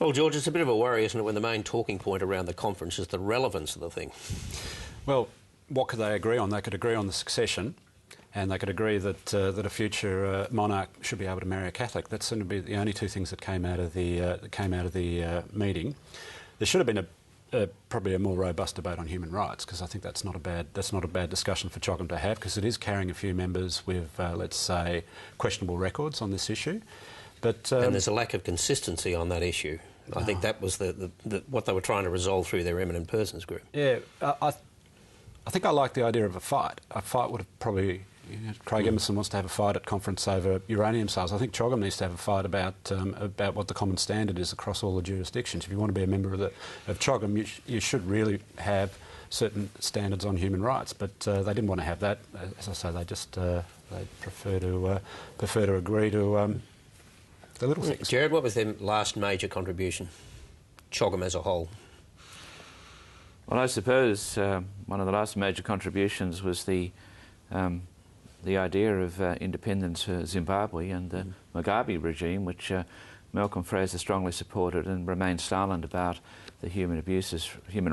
Well, George, it's a bit of a worry, isn't it, when the main talking point around the conference is the relevance of the thing? Well, what could they agree on? They could agree on the succession, and they could agree that that a future monarch should be able to marry a Catholic. That seemed to be the only two things that came out of the meeting. There should have been probably a more robust debate on human rights, because I think that's not a bad discussion for CHOGM to have, because it is carrying a few members with, let's say, questionable records on this issue. But and there's a lack of consistency on that issue. I think that was what they were trying to resolve through their eminent persons group. Yeah, I think I like the idea of a fight. A fight would have probably... Craig Emerson wants to have a fight at conference over uranium sales. I think CHOGM needs to have a fight about what the common standard is across all the jurisdictions. If you want to be a member of CHOGM, you should really have certain standards on human rights. But they didn't want to have that. As I say, they just they prefer to agree to the little things. Gerard, what was their last major contribution, CHOGM as a whole? Well, I suppose one of the last major contributions was the idea of independence for Zimbabwe and the Mugabe regime, which Malcolm Fraser strongly supported and remained silent about the human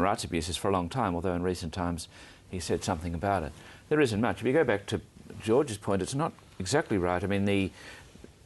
rights abuses for a long time, although in recent times he said something about it. There isn't much. If you go back to George's point, it's not exactly right. I mean,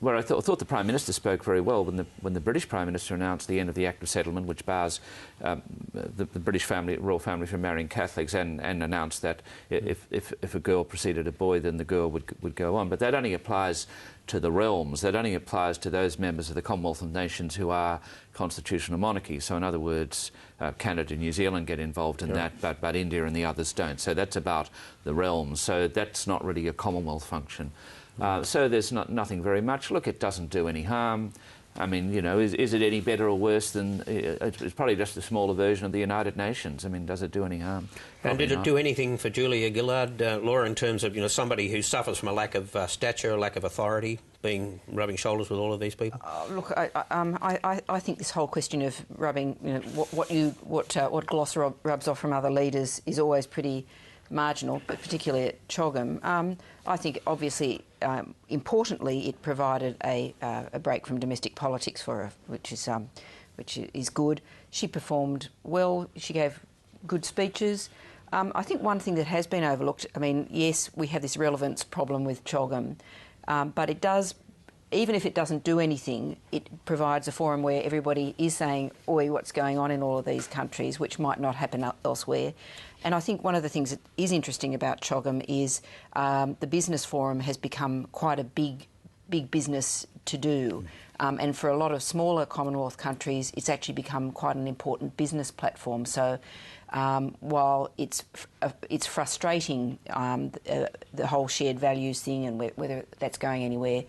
I thought the Prime Minister spoke very well when the British Prime Minister announced the end of the Act of Settlement, which bars the British royal family from marrying Catholics, and announced that if a girl preceded a boy, then the girl would go on. But that only applies to the realms. That only applies to those members of the Commonwealth of Nations who are constitutional monarchies. So in other words, Canada and New Zealand get involved in that, but India and the others don't. So that's about the realms. So that's not really a Commonwealth function. So there's nothing very much. Look, it doesn't do any harm. I mean, you know, is it any better or worse than... it's probably just a smaller version of the United Nations. I mean, does it do any harm? Probably and did not. it do anything for Julia Gillard, Laura, in terms of, you know, somebody who suffers from a lack of stature, a lack of authority, rubbing shoulders with all of these people? Look, I think this whole question of rubbing, you know, what gloss rubs off from other leaders is always pretty marginal, but particularly at CHOGM. I think, obviously, importantly, it provided a break from domestic politics for her, which is good. She performed well. She gave good speeches. I think one thing that has been overlooked, I mean, yes, we have this relevance problem with CHOGM, but it does, even if it doesn't do anything, it provides a forum where everybody is saying, oi, what's going on in all of these countries, which might not happen elsewhere. And I think one of the things that is interesting about CHOGM is the business forum has become quite a big business to do. And for a lot of smaller Commonwealth countries, it's actually become quite an important business platform. So while it's frustrating, the whole shared values thing and whether that's going anywhere,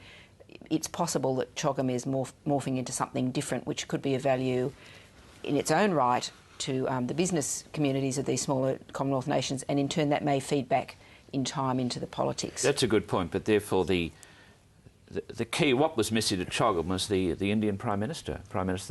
it's possible that CHOGM is morphing into something different, which could be a value in its own right to the business communities of these smaller Commonwealth nations, and in turn that may feed back in time into the politics. That's a good point, but therefore the key, what was missing at CHOGM was the Indian Prime Minister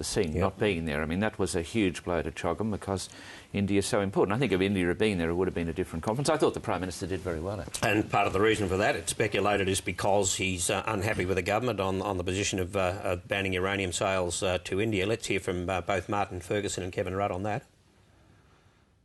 Singh, not being there. I mean, that was a huge blow to CHOGM because India is so important. I think if India had been there, it would have been a different conference. I thought the Prime Minister did very well, actually. And part of the reason for that, it's speculated, is because he's unhappy with the government on the position of banning uranium sales to India. Let's hear from both Martin Ferguson and Kevin Rudd on that.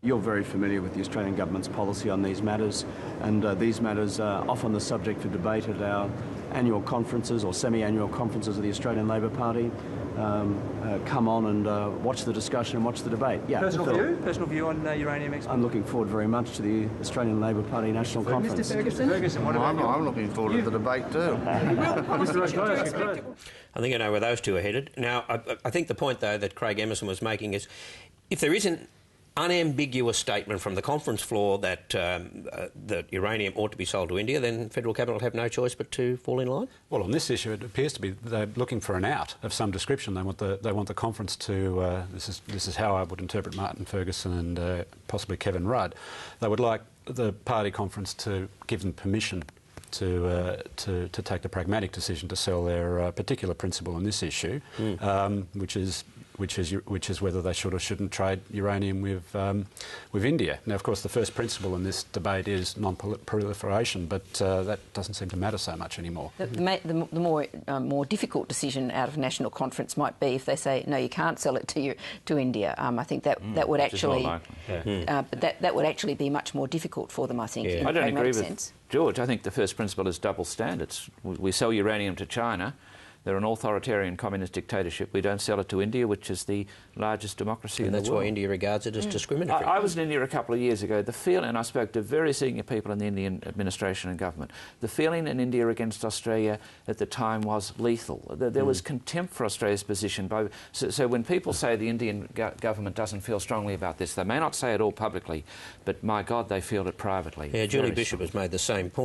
You're very familiar with the Australian government's policy on these matters, and these matters are often the subject for debate at our annual conferences or semi-annual conferences of the Australian Labor Party. Come on and watch the discussion and watch the debate. Yeah, Personal view on uranium export? I'm looking forward very much to the Australian Labor Party National Conference. Mr. Ferguson, what about I'm looking forward to the debate too. I think I know where those two are headed. Now, I think the point, though, that Craig Emerson was making is, if there isn't unambiguous statement from the conference floor that that uranium ought to be sold to India, then federal cabinet will have no choice but to fall in line? Well, on this issue, it appears to be they're looking for an out of some description. They want the conference to. This is how I would interpret Martin Ferguson and possibly Kevin Rudd. They would like the party conference to give them permission to take the pragmatic decision to sell their particular principle on this issue, which is which is whether they should or shouldn't trade uranium with India. Now, of course, the first principle in this debate is non-proliferation, but that doesn't seem to matter so much anymore. The more difficult decision out of national conference might be if they say no, you can't sell it to India. I think that would actually, but that would actually be much more difficult for them. I think. In I don't agree with sense. George. I think the first principle is double standards. We sell uranium to China. They're an authoritarian communist dictatorship. We don't sell it to India, which is the largest democracy in the world. And that's why India regards it as discriminatory. I was in India a couple of years ago. The feeling, and I spoke to very senior people in the Indian administration and government, the feeling in India against Australia at the time was lethal. There was contempt for Australia's position. So when people say the Indian government doesn't feel strongly about this, they may not say it all publicly, but my God, they feel it privately. Yeah, Julie Bishop has made the same point.